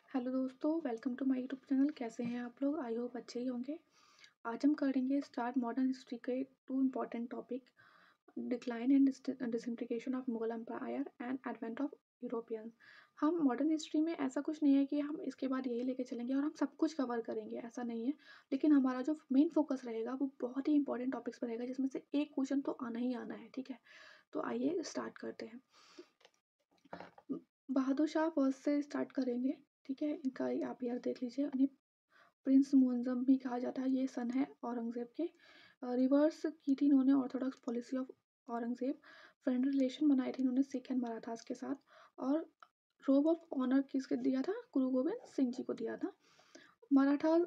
Hello दोस्तों, welcome to my YouTube channel. कैसे हैं आप लोग? आई होप अच्छे ही होंगे। आज हम करेंगे स्टार्ट मॉडर्न हिस्ट्री के two important topic, decline and disintegration of Mughal empire and advent of Europeans. हम मॉडर्न हिस्ट्री में ऐसा कुछ नहीं है कि हम इसके बाद यही लेके चलेंगे और हम सब कुछ कवर करेंगे, ऐसा नहीं है। लेकिन हमारा जो मेन फोकस रहेगा वो बहुत ही इंपॉर्टेंट टॉपिक्स पर रहेगा, जिसमें से एक क्वेश्चन तो आना ही आना है। ठीक है, तो आइए स्टार्ट करते हैं। बहादुर शाह फर्स्ट से स्टार्ट करेंगे। ठीक है, इनका आप यार देख लीजिए। उन्हें प्रिंस मुअज्जम भी कहा जाता है। ये सन है औरंगज़ेब के। रिवर्स की थी इन्होंने Orthodox policy of Aurangzeb. Friend relation बनाए थे इन्होंने सिख एंड मराठास के साथ। और रोब ऑफ ऑनर किसके दिया था? गुरु गोविंद सिंह जी को दिया था। मराठा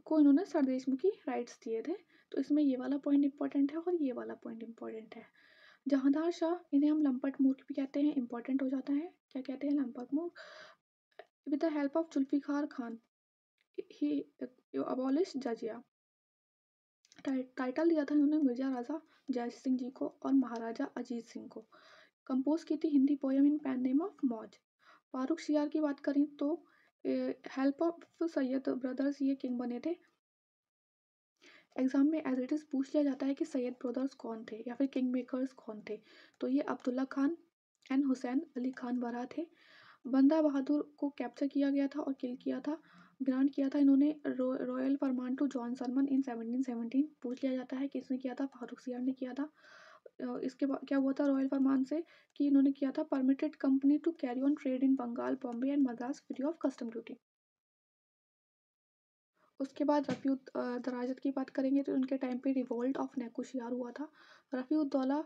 को इन्होंने सरदेशमुखी राइट्स दिए थे। तो इसमें ये वाला पॉइंट इंपॉर्टेंट है और ये वाला पॉइंट इंपॉर्टेंट है। जहांदार शाह, इन्हें हम लंपट मूर्ख भी कहते हैं, इंपॉर्टेंट हो जाता है। क्या कहते हैं? लंपट मूर्ख। With the help of Zulfikar Khan he abolish jizya. Title दिया था इन्होंने मिर्जा राजा जय सिंह जी को और महाराजा अजीत सिंह को। कंपोज की थी Hindi poem in pen name of मौज। फारूक शियार की बात करें तो हेल्प ऑफ सैयद ब्रदर्स ये किंग बने थे। एग्जाम में एज इट इज़ पूछ लिया जाता है कि सैयद ब्रदर्स कौन थे या फिर किंग मेकर्स कौन थे। तो ये अब्दुल्ला खान एंड हुसैन अली खान बरा थे। बंदा बहादुर को कैप्चर किया गया था और किल किया था। ग्रांट किया था इन्होंने royal farman to John Surman in 1717। पूछ लिया जाता है किसने किया था? फारूक सियार ने किया था। इसके बाद क्या हुआ था रॉयल फरमान से कि इन्होंने किया था permitted company to carry on trade in Bengal, Bombay and Madras free of custom duty. उसके बाद दराजत की बात करेंगे तो उनके टाइम पे रिवोल्ट ऑफ नेकुशियार हुआ था। रफ़ीउद्दौला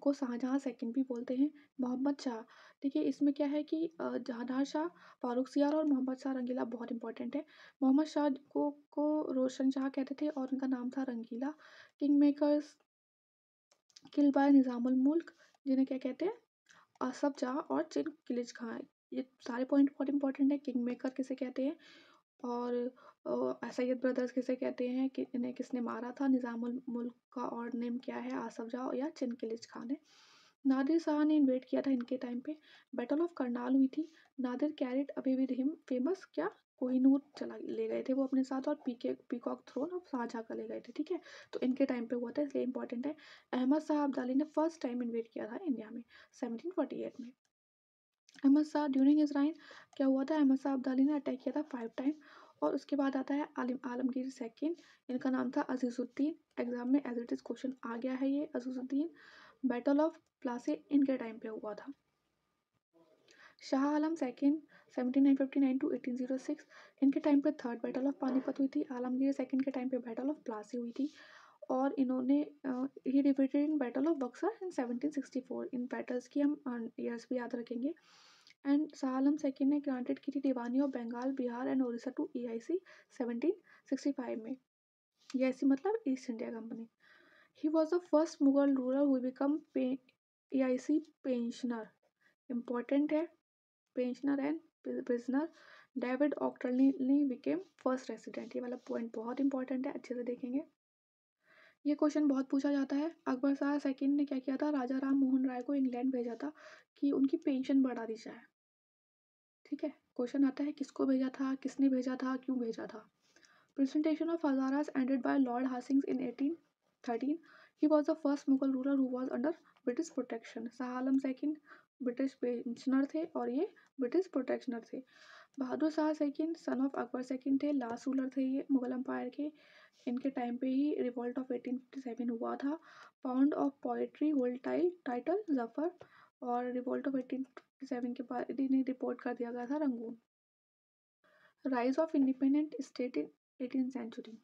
को शाहजहाँ सेकंड भी बोलते हैं। मोहम्मद शाह, देखिए इसमें क्या है कि जहानार शाह, फारूक सियार और मोहम्मद शाह रंगीला बहुत इंपॉर्टेंट है। मोहम्मद शाह को रोशन शाह कहते थे और उनका नाम था रंगीला। किंग मेकर्स किल बाय निज़ामुल मुल्क, जिन्हें क्या कहते हैं? असफ जहाँ और चिन किलिच खां। ये सारे पॉइंट बहुत इंपॉर्टेंट है। किंग मेकर किसे कहते हैं और सैयद ब्रदर्स किसे कहते हैं, कि इन्हें किसने मारा था? निज़ामुल मुल्क का और नेम क्या है? आसफ जाह या चिनकिलिच खान है। नादिर शाह ने इन्वेट किया था इनके टाइम पे। बैटल ऑफ करनाल हुई थी। नादिर कैरिड अबे विद हिम फेमस क्या? कोहिनूर चला ले गए थे वो अपने साथ, और पीकॉक थ्रोन ऑफ शाहजहाँ का ले गए थे। ठीक है, तो इनके टाइम पे हुआ था, इसलिए इंपॉर्टेंट है। अहमद शाह अब्दाली ने फर्स्ट टाइम इन्वेट किया था इंडिया में 1748 में। अहमद शाह ड्यूरिंग हिज राइन क्या हुआ था? अहमद शाह अब्दाली ने अटैक किया था 5 टाइम। और उसके बाद आता है आलमगीर सेकंड। इनका नाम था अजीजुद्दीन। एग्जाम में एज इट इज क्वेश्चन आ गया है ये अजीजुद्दीन। बैटल ऑफ प्लासी इनके टाइम पे हुआ था। Shah Alam second 1759 to 1806। इनके टाइम पे थर्ड बैटल ऑफ पानीपत हुई थी। आलमगीर सेकंड के टाइम पे बैटल ऑफ प्लासी हुई थी। और इन्होंने ही defeated in battle of Buxar in 1764। In battles की हम ईयर्स भी याद रखेंगे। एंड शाह आलम सेकंड ने ग्रांटेड की थी diwani of Bengal, Bihar and Orissa to EIC 1765 में। EIC मतलब East India Company. He was the first Mughal ruler who become EIC pensioner. Important है। Pensioner and prisoner. David Ochterlony became first resident. ये वाला पॉइंट बहुत इंपॉर्टेंट है, अच्छे से देखेंगे। ये क्वेश्चन बहुत पूछा जाता है। अकबर शाह सेकंड ने क्या किया था? राजा राम मोहन राय को इंग्लैंड भेजा था कि उनकी पेंशन बढ़ा दी जाए। ठीक है, क्वेश्चन आता है किसको भेजा था, किसने भेजा था, क्यों भेजा था। प्रेजेंटेशन ऑफ हजारास ended by lord Hastings in 1813। He was the first Mughal ruler who was under British protection. Shah Alam second British pensioner थे और ये ब्रिटिश प्रोटेक्शनर थे। Bahadur Shah second son of Akbar second थे, लास्ट रूलर थे ये मुगल एम्पायर के। इनके टाइम पे ही रिवॉल्ट ऑफ 1857 हुआ था। Pound of poetry hold title Zafar. और रिवॉल्ट ऑफ 1857 के बाद इन्हें रिपोर्ट कर दिया गया था Rangoon. Rise of independent state in 18th century.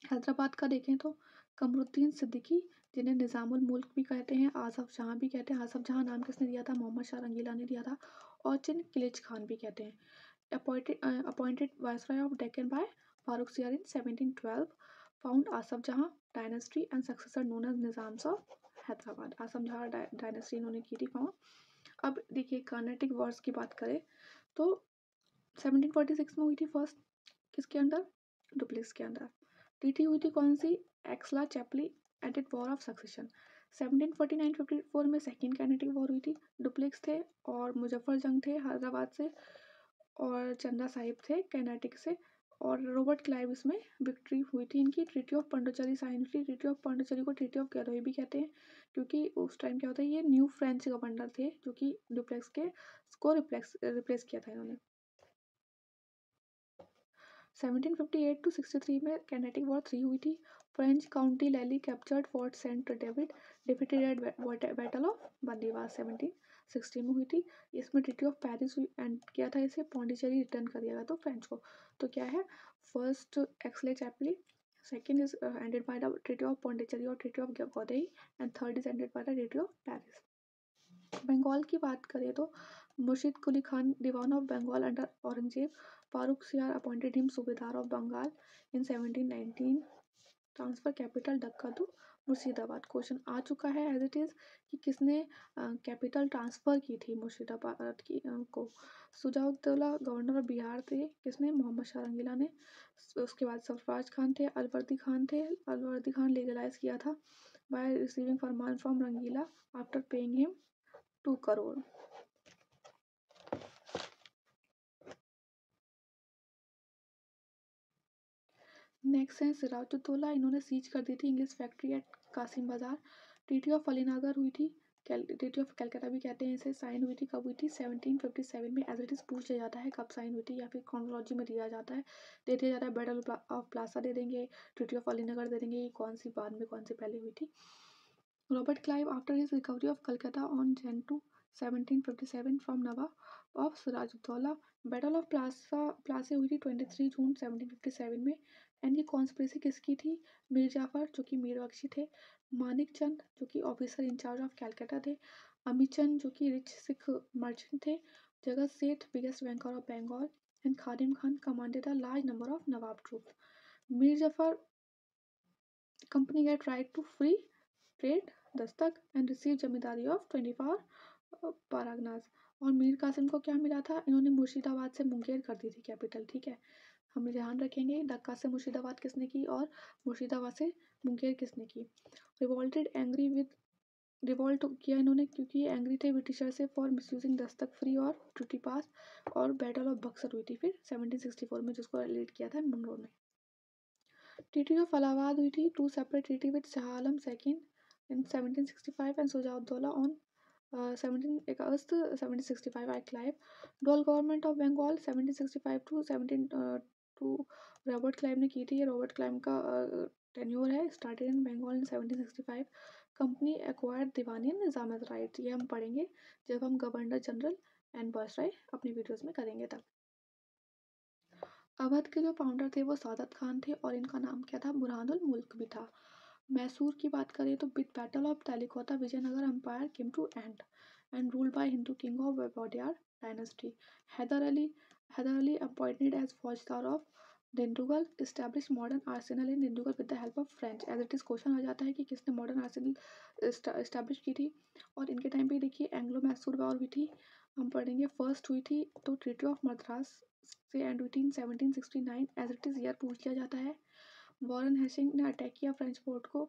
Hyderabad का देखें तो कमरुद्दीन सिद्दीकी, जिन्हें निज़ामुल मुल्क भी कहते हैं, आसफ जहाँ भी कहते हैं। आसफ जहाँ नाम किसने दिया था? मोहम्मद शाह रंगीला ने दिया था। और चिन किलिच खान भी कहते हैं। Appointed viceroy of Deccan by Farrukh Siyar in 1712। Found Asaf Jah dynasty and successor known as Nizam of Hyderabad. Asaf Jah dynasty इन्होंने की थी फाउंड। अब देखिए कर्नाटिक वॉर्स की बात करें तो 1746 में हुई थी फर्स्ट, किसके अंदर? डुप्लेक्स के अंदर। ट्रीटी हुई थी कौन सी? एक्सला चैपली एडेड वॉर ऑफ सक्सेशन। 1749-54 में सेकेंड कैनेटिक वॉर हुई थी। डुप्लेक्स थे और मुजफ्फर जंग थे हैदराबाद से। और चंदा साहिब थे कर्नाटक से, और रॉबर्ट क्लाइव इसमें विक्ट्री हुई थी इनकी। ट्रीटी ऑफ पौंडीचेरी साइन हुई थी। ट्रीटी ऑफ पौंडीचेरी को ट्रीटी ऑफ गैरोई भी कहते हैं, क्योंकि उस टाइम क्या होता है, ये न्यू फ्रेंच गवर्नर थे जो कि डुप्लेक्स के को रिप्लेस किया था इन्होंने। 1758 टू 63 में कैनेटिक वॉर 3 हुई थी। French count Lally captured fort saint David, defeated at battle of Wandiwash 1760 में हुई थी। इसमें ट्रीटी ऑफ पेरिस एंड किया था इसे, पौंडीचेरी रिटर्न कर दिया गया तो फ्रेंच को। तो क्या है, first Aix la Chapelle, second is ended by the treaty of Pondicherry और treaty of Godeheu, and third is ended by the treaty of Paris. Bengal की बात करें तो Murshid Quli Khan diwan of Bengal under Aurangzeb, Farrukh Siyar appointed him subedar of Bengal in 1719, transfer capital Dacca to Murshidabad. Question आ चुका है as it is कि किसने कैपिटल ट्रांसफ़र की थी मुर्शिदाबाद की को। सुजाउद्दौला गवर्नर ऑफ बिहार थे, किसने, मोहम्मद शाह रंगीला ने। उसके बाद सरफराज खान थे, अलवर्दी खान थे। अलवर्दी खान लीगलाइज किया था by receiving farman from Rangila after paying him 2 crore. Next है सिराजुद्दौला, इन्होंने सीज कर दी थी इंग्लिश फैक्ट्री एट कासिम बाजार। ट्रीटी ऑफ अलीनगर हुई थी, ट्रीटी ऑफ कलकत्ता भी कहते हैं इसे, साइन हुई थी, कब हुई थी, 1757 में। एज इट इज़ पूछ लिया जाता है कब साइन हुई थी, या फिर क्रोनोलॉजी में दिया जाता है, दे दिया जाता है। बैटल ऑफ प्लासा दे देंगे, ट्रीटी ऑफ अलीनगर दे देंगे, कौन सी बाद में कौन सी पहले हुई थी। Robert Clive after his recovery of Calcutta on Jan 2, 1757 from nawab of Sirajuddaulah. Battle of Plassey हुई थी 23 जून 1757 में। एंड ये कॉन्स्पिरेसी किसकी थी, मीर जाफर जो कि मीर बख्शी थे, मानिक चंद जो कि ऑफिसर इंचार्ज ऑफ कैलकाटा थे, अमित चंद जो कि रिच सिख मर्चेंट थे, Jagat Seth biggest banker of Bengal, and Khadim Khan commanded a large number of Nawab troop. Mir Jafar company get right to free trade dastak and receive zamindari of 24 Parganas. और मीर कासिम को क्या मिला था, इन्होंने मुर्शिदाबाद से मुंगेर कर दी थी कैपिटल, ठीक है। हम ध्यान रखेंगे डक्का से मुर्शिदाबाद किसने की और मुर्शिदाबाद से मुंगेर किसने की। रिवॉल्टेड एंग्री विद, रिवॉल्ट किया इन्होंने क्योंकि एंग्री थे ब्रिटिशर से फॉर मिसयूजिंग दस्तक फ्री और ट्रिटी पास। और बैटल ऑफ बक्सर हुई थी फिर 1764 में, जिसको लीड किया था मुनरो ने। ट्रीटी ऑफ अलाहाबाद हुई थी, 2 separate treaty with Shah Alam second in 1765 and Sujaudollah on 17 August 1765 by Clive. Dual Government of Bengal 1765 to 17 to Robert Clive ने की थी। ये रॉबर्ट क्लाइव का टेन्योर है, started in Bengal in 1765। Company acquired Diwani Nizamat right, ये हम पढ़ेंगे जब हम गवर्नर जनरल एंड वायसराय अपनी वीडियोस में करेंगे तब। अवध के जो फाउंडर थे वो सादत खान थे, और इनका नाम क्या था, बुरहानुल मुल्क भी था। मैसूर की बात करें तो with battle of Talikota Vijayanagar empire came to end ruled by Hindu king of Wodeyar dynasty. Hyder Ali appointed as faujdar of Dindigul establish modern arsenal in Dindigul with the help of French. As it is question आ जाता है कि किसने मॉडर्न आर्सेनल एस्टैब्लिश की थी। और इनके time पे देखिए एंग्लो मैसूर वॉर हुई थी, हम पढ़ेंगे। फर्स्ट हुई थी तो ट्रीटी ऑफ मद्रास से एंड हुई थी इन 1769, एज इट इज ईयर पूछ लिया जाता है। वॉरेन हेस्टिंग ने अटैक किया फ्रेंच पोर्ट को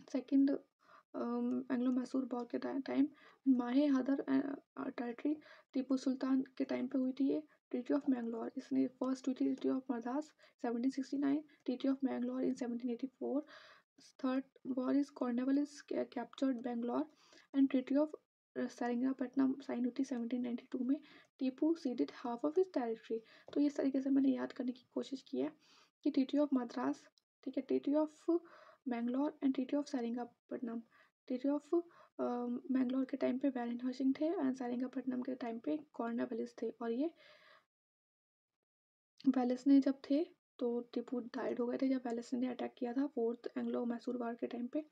सेकेंड एंग्लो मैसूर वॉर के टाइम। माहे हैदर टेरिटरी टीपू सुल्तान के टाइम पे हुई थी ये। ट्रीटी ऑफ मैंगलोर, इसने फर्स्ट हुई थी treaty of Madras 1769, treaty of Mangalore in 1784। Third war is Cornwallis captured Bangalore, and treaty of Seringapatam sign हुई थी 1792 में। Tipu ceded half of his territory. तो इस तरीके से मैंने याद करने की कोशिश की है कि ट्रीटी ऑफ मद्रास, ठीक है, treaty of Mangalore and treaty of Seringapatam. Treaty of Mangalore के टाइम पे वैलेन हर्शिंग थे एंड सेरिंगपट्टनम के टाइम पे कॉर्नवालिस थे। और ये वेलेस ने जब थे तो टीपू डाइड हो गए थे जब वेलेस ने अटैक किया था फोर्थ एंग्लो मैसूर वार के टाइम पे।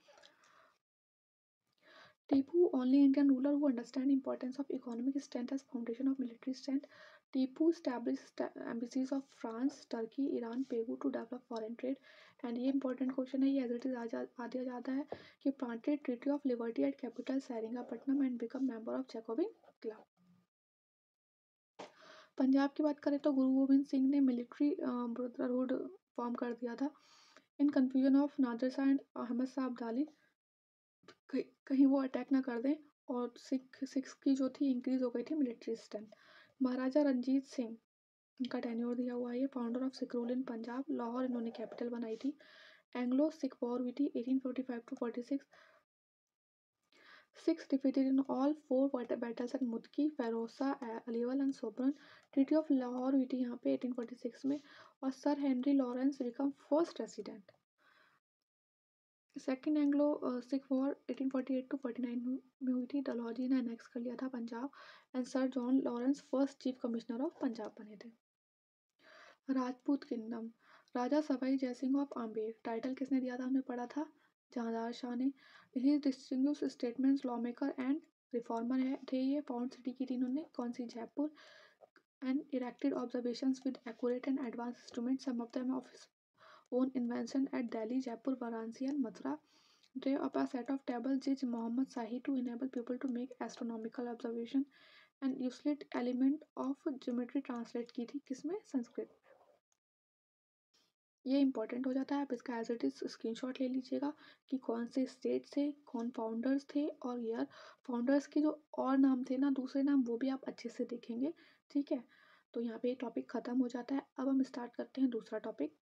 Tipu only Indian ruler who understand importance of economic strength as foundation of military strength. Tipu established embassies of France, Turkey, Iran, Peru to develop foreign trade. And ये important question है, ये as it is आ दिया जाता है कि planted treaty of liberty at capital Seringapatam and become member of Jacobin club. Punjab की बात करें तो गुरु गोबिंद सिंह ने मिलिट्री ब्रदरहुड फॉर्म कर दिया था in confusion of Nadir Shah and Ahmad Shah Abdali, कहीं वो अटैक ना कर दें। और सिक्स की जो थी इंक्रीज हो गई थी मिलिट्री स्ट्रेंथ। महाराजा रंजीत सिंह का टेन्योर दिया हुआ है ये, founder of sick rule in Punjab, Lahore इन्होंने कैपिटल बनाई थी। एंग्लो सिख वॉर हुई थी 1845 to 46, Sikhs defeated in all four battles at Mudki, Ferozeshah, Aliwal and Sobraon. Treaty of Lahore हुई थी यहाँ पे 1846 में, और sir Henry Lawrence become first resident. Second Anglo Sikh war 1848 to 49 में हुई थी, डलहौजी ने अनेक्स कर लिया था Punjab, and sir John Lawrence first chief commissioner of Punjab बने थे। Rajput kingdom, Raja Sawai Jai Singh of Amer, title किसने दिया था हमने पढ़ा था, जहांदार शाह ने। He distinguished statements, law maker and reformer है थे ये। फाउंड सिटी की थी इन्होंने कौन सी, Jaipur, and erected observations with accurate and advance instrument, some of them of his own invention at Delhi, Jaipur, Varanasi and Mathura. Drew up a set of tables which Muhammad Shahi to enable people to make astronomical observation, and Euclid element of geometry translate की थी किसमें, संस्कृत। ये important हो जाता है, आप इसका as it is screenshot ले लीजिएगा कि कौन से स्टेट थे, कौन फाउंडर्स थे, और ईयर। फाउंडर्स के जो और नाम थे ना, दूसरे नाम, वो भी आप अच्छे से देखेंगे, ठीक है। तो यहाँ पे टॉपिक खत्म हो जाता है। अब हम स्टार्ट करते हैं दूसरा topic,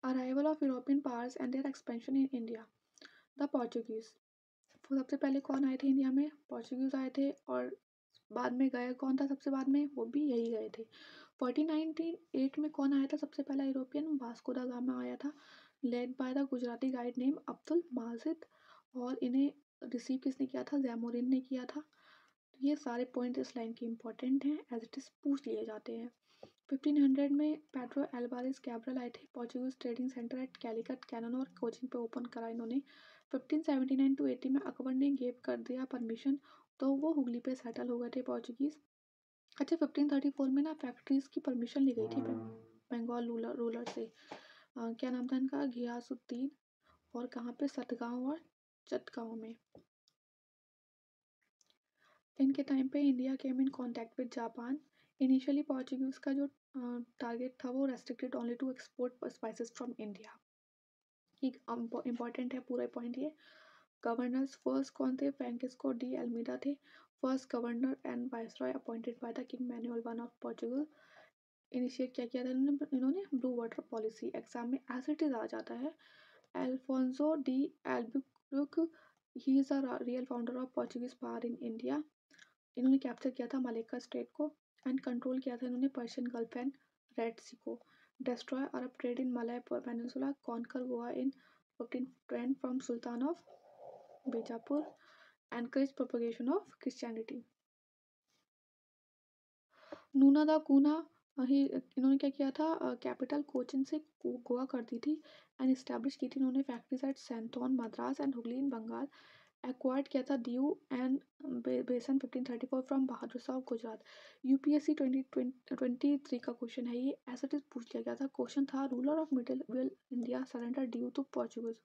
arrival of European powers and their expansion in India. The Portuguese, सबसे पहले कौन आए थे इंडिया में, पोर्चुगीज आए थे, और बाद में गए कौन था सबसे बाद में, वो भी यही गए थे। 1498 में कौन आया था सबसे पहला यूरोपियन, वास्को दा गामा आया था, led by the Gujarati guide name Abdul Majid, और इन्हें रिसीव किसने किया था, जैमोरिन ने किया था। ये सारे पॉइंट इस लाइन के इंपॉर्टेंट हैं, एज इट इज पूछ लिए जाते हैं। 1500 में पेड्रो एल्वारेज कैब्रल आए थे, Portuguese trading centre at Calicut, Cannanore और कोचिन पे ओपन करा इन्होंने। 1579 टू 80 में अकबर ने गेव कर दिया परमिशन, तो वो हुगली पे सेटल हो गए थे पोर्चुगीज। अच्छा, 1534 में ना फैक्ट्रीज की परमिशन ली गई थी बंगाल रूलर से। क्या नाम था इनका, घियासुद्दीन, और कहाँ पे, सतगांव और चटगांव में। इनके टाइम पे India came in contact with Japan. Initially Portuguese का जो टारगेट था वो restricted only to export spices from India. Important है पूरा पॉइंट ये। गवर्नर्स फर्स्ट कौन थे, फ्रैंसिस्को डी अल्मीडा थे, first governor and viceroy appointed by the king Manuel one of Portugal. Initiate क्या किया था इन्होंने ब्लू वाटर पॉलिसी। एग्जाम में एज इट इज आ जाता है। Alfonso de Albuquerque, he is a real founder of Portuguese power in India. इन्होंने capture किया था मलेक्का स्टेट को, एंड कंट्रोल किया था इन्होंने Persian gulf and red sea को। Destroy Arab trade in Malay peninsula, conquer Goa in 1510 from sultan of Bijapur, encourage propagation of Christianity. Nuno da Cunha ही इन्होंने क्या किया था, कैपिटल कोचिन से गोवा कर दी थी, एंड इस्टेब्लिश की थी इन्होंने factories at Santhome Madras and Hooghly in Bengal. Acquired किया था Diu and Bassein 1534 from Bahadur Shah Gujarat. UPSC 2023 का क्वेश्चन है ये, ऐसा इट पूछ लिया गया था। क्वेश्चन था ruler of middle well India surrender due to Portuguese,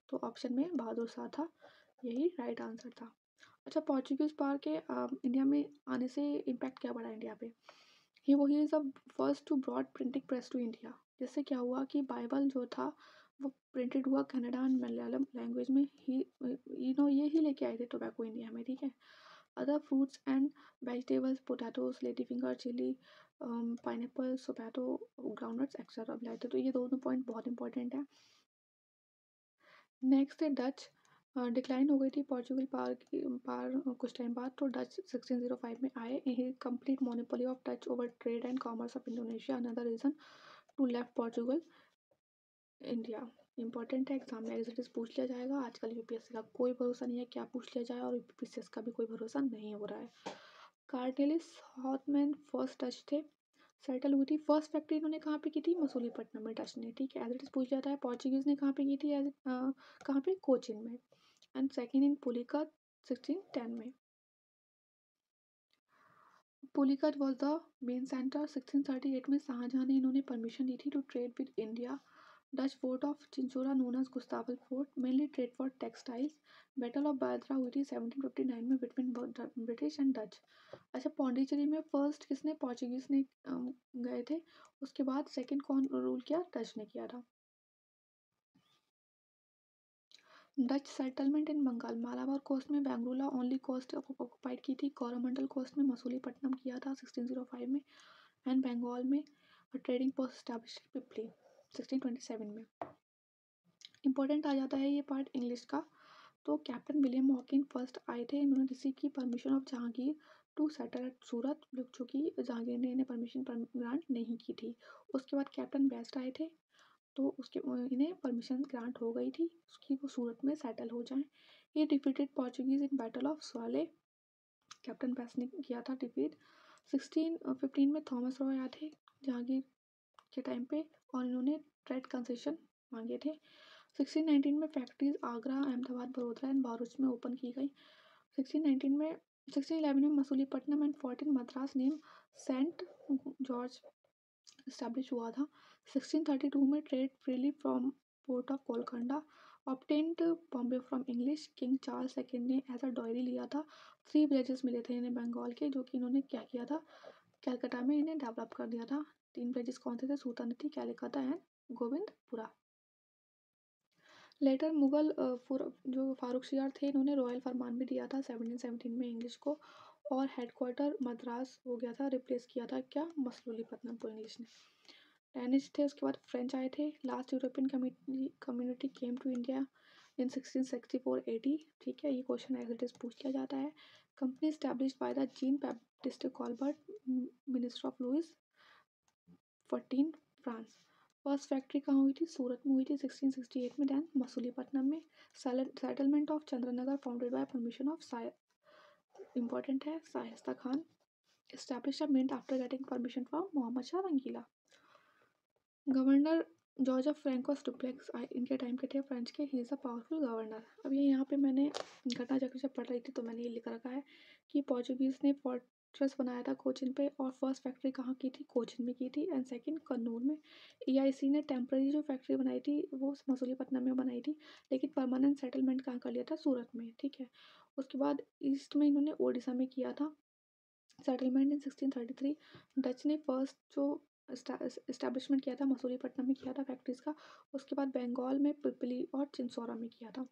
तो ऑप्शन में बहादुर शाह था, यही राइट आंसर था। अच्छा, पोर्चुगीज पावर के इंडिया में आने से इम्पैक्ट क्या पड़ा इंडिया पे। He is a first to brought printing press to India. जिससे क्या हुआ कि बाइबल जो था वो प्रिंटेड हुआ कन्नड़ा एंड मलयालम लैंग्वेज में। ही ये ही लेके आए थे टोबैको इंडिया में, ठीक है। Other fruits and vegetables, potatoes, lady finger, chilli, pineapple, sapota, groundnuts etcetera लाए थे। तो ये दोनों पॉइंट बहुत इंपॉर्टेंट है। नेक्स्ट है डच, डिक्लाइन हो गई थी पोर्चुगल पावर कुछ टाइम बाद, तो डच 1605 में आए। ये complete monopoly of Dutch over trade and commerce of Indonesia, another reason to left Portugal India. Important है, एग्जाम में एग्जिट पूछ लिया जाएगा। आजकल यूपीएससी का कोई भरोसा नहीं है, क्या पूछ लिया जाए, और यूपीएससी का भी कोई भरोसा नहीं हो रहा है। कार्डेलिस हॉथमैन फर्स्ट डच थे, सेटल हुई थी। फर्स्ट फैक्ट्री इन्होंने कहाँ पे की थी, मसूलीपट्टनम में डच ने, ठीक है। एज इट इज पूछ जाता है, पोर्चुगीज ने कहाँ पे की थी, कहाँ पे, कोचिन में, एंड सेकेंड इन पुलिका 1610 में। Pulicat was the main centre. 1638 में शाहजहां ने इन्होंने परमिशन दी थी to trade with India. Dutch fort of Chinsura known as Gustavus fort, mainly trade for textiles. Battle of Bedara हुई थी 1759 में बिटवीन ब्रिटिश एंड डच। अच्छा, पौंडीचेरी में फर्स्ट किसने, पोर्चुगीज ने गए थे। उसके बाद सेकंड कौन रूल किया, डच ने किया था। Dutch settlement in Bengal, Malabar coast में बेंगलुरु ओनली कोस्ट ऑक्युपाइड की थी, कोरोमंडल कोस्ट में मसूलीपट्टनम किया था 1605 में, एंड बंगाल में ट्रेडिंग पोस्ट स्टैब्लिश पिपली 1627 में। इंपॉर्टेंट आ जाता है ये पार्ट इंग्लिश का। तो कैप्टन विलियम हॉकिन फर्स्ट आए थे, इन्होंने रिसीव की permission of Jahangir to settle at Surat, जो कि जहांगीर ने इन्हें परमिशन ग्रांट नहीं की थी। उसके बाद कैप्टन बेस्ट आए थे, तो उसके इन्हें परमिशन ग्रांट हो गई थी उसकी, वो सूरत में सेटल हो जाएं। ये defeated Portuguese in battle of Swally, captain Best ने किया था डिफीट। 1615 में थॉमस रॉय आए थे जहांगीर के टाइम पे, और इन्होंने ट्रेड कंसेशन मांगे थे। 1619 में फैक्ट्रीज आगरा, अहमदाबाद, बड़ोदरा एंड भरूच में ओपन की गई। 1611 में Masulipatnam and fort in Madras name Saint George establish हुआ था। 1632 में trade freely from port of Golconda, obtained Bombay from English king Charles second ने एज अ डॉयरी लिया था। 3 विलेजेस मिले थे इन्हें बंगाल के, जो कि इन्होंने क्या किया था, कलकत्ता में इन्हें डेवलप कर दिया था। 3 विलेजेस कौन से थे, सूतानती, कैलकत्ता एंड गोविंदपुरा। लेटर मुगल जो फारूक शियार थे, इन्होंने रॉयल फरमान भी दिया था 1717 में इंग्लिश को, और हेडक्वार्टर मद्रास हो गया था, रिप्लेस किया था क्या, मसूलीपट्टनम को इंग्लिश ने। डेनिश थे, उसके बाद फ्रेंच आए थे। Last European community came to India in 1664 AD। ठीक है, ये क्वेश्चन एज इट इज पूछ लिया जाता है। Company established by the Jean Baptiste Colbert, minister of Louis 14 France. First factory कहाँ हुई थी, सूरत में हुई थी 1668 में, दैन मसूलीपट्टनम में। Settlement of Chandernagore founded by permission of important है Shaista Khan. Establish a mint after getting permission from Mohammad Shah Rangila. Governor George of Francois Dupleix इनके टाइम के थे, फ्रेंच के, he is a powerful governor. अब ये यहाँ पे मैंने घटना चक्र जब पढ़ रही थी तो मैंने ये लिख रखा है कि पोर्चुगीज़ ने फोर्ट्रेस बनाया था कोचिन पे, और फर्स्ट फैक्ट्री कहाँ की थी, कोचिन में की थी, एंड सेकंड कन्नूर में। EIC ने टेम्पररी जो फैक्ट्री बनाई थी वो मसूलीपट्टनम में बनाई थी, लेकिन परमानेंट सेटलमेंट कहाँ कर लिया था, सूरत में। ठीक है, उसके बाद ईस्ट में इन्होंने ओडिशा में किया था सेटलमेंट इन 1633। डच ने फर्स्ट जो इस्टेब्लिशमेंट किया था मसूलीपट्टनम में किया था फैक्ट्रीज का, उसके बाद बंगाल में पिपली और चिंसौरा में किया था।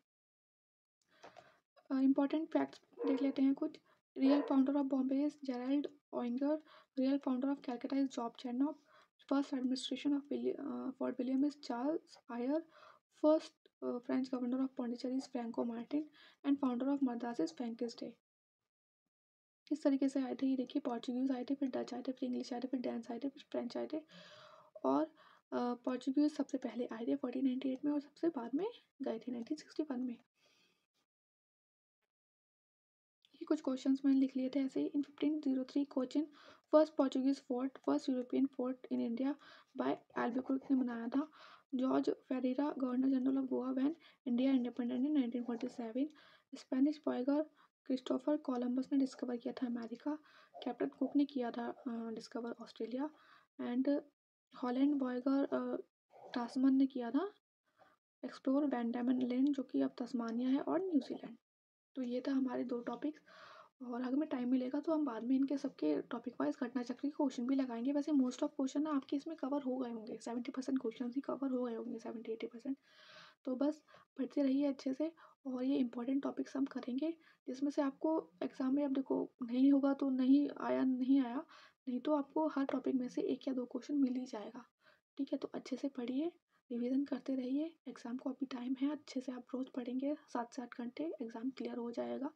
इंपॉर्टेंट फैक्ट्स देख लेते हैं कुछ। Real founder of Bombay is Gerald Aungier, real founder of Calcutta is Job Charnock, first administration of Fort William is Charles Eyre, first French governor of Pondicherry is Francois Martin, and founder of Madras is Francis Day. इस तरीके से आए थे ये, देखिए Portuguese आए थे, फिर डच आए थे, फिर इंग्लिश आए थे, फिर डेंस आए थे, फिर फ्रेंच आए थे, और पोर्चुगीज़ सबसे पहले आए थे 1498 में, और सबसे बाद में गए थे 1961 में। ये कुछ क्वेश्चंस मैंने लिख लिए थे ऐसे ही। In 1503 Cochin first Portuguese fort, first European fort in India by Albuquerque ने बनाया था। George Ferreira governor general of Goa when India independent in 1947। Spanish बॉयगर क्रिस्टोफर कोलंबस ने डिस्कवर किया था अमेरिका। कैप्टन कुक ने किया था डिस्कवर ऑस्ट्रेलिया। एंड हॉलैंड बॉयगर टासमन ने किया था एक्सप्लोर वैन डायमन लैंड, जो कि अब तस्मानिया है, और न्यूजीलैंड। तो ये था हमारे 2 टॉपिक्स, और अगर हमें टाइम मिलेगा तो हम बाद में इनके सबके टॉपिक वाइज घटना चक्र के क्वेश्चन भी लगाएंगे। वैसे मोस्ट ऑफ क्वेश्चन ना आपके इसमें कवर हो गए होंगे, 70% क्वेश्चन ही कवर हो गए होंगे, 70-80%। तो बस पढ़ते रहिए अच्छे से, और ये इंपॉर्टेंट टॉपिक्स हम करेंगे, जिसमें से आपको एग्ज़ाम में, अब देखो नहीं होगा तो नहीं आया, नहीं आया, नहीं तो आपको हर टॉपिक में से 1 या 2 क्वेश्चन मिल ही जाएगा। ठीक है, तो अच्छे से पढ़िए, रिवीजन करते रहिए, एग्ज़ाम को अभी टाइम है, अच्छे से आप रोज़ पढ़ेंगे 7 से 8 घंटे, एग्ज़ाम क्लियर हो जाएगा।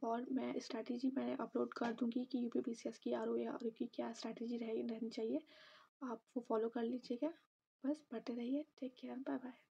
और मैं स्ट्रैटेजी मैं अपलोड कर दूँगी कि UPPCS की ROA की क्या स्ट्रैटेजी रहनी चाहिए, आप वो फॉलो कर लीजिएगा। बस पढ़ते रहिए, टेक केयर, बाय बाय।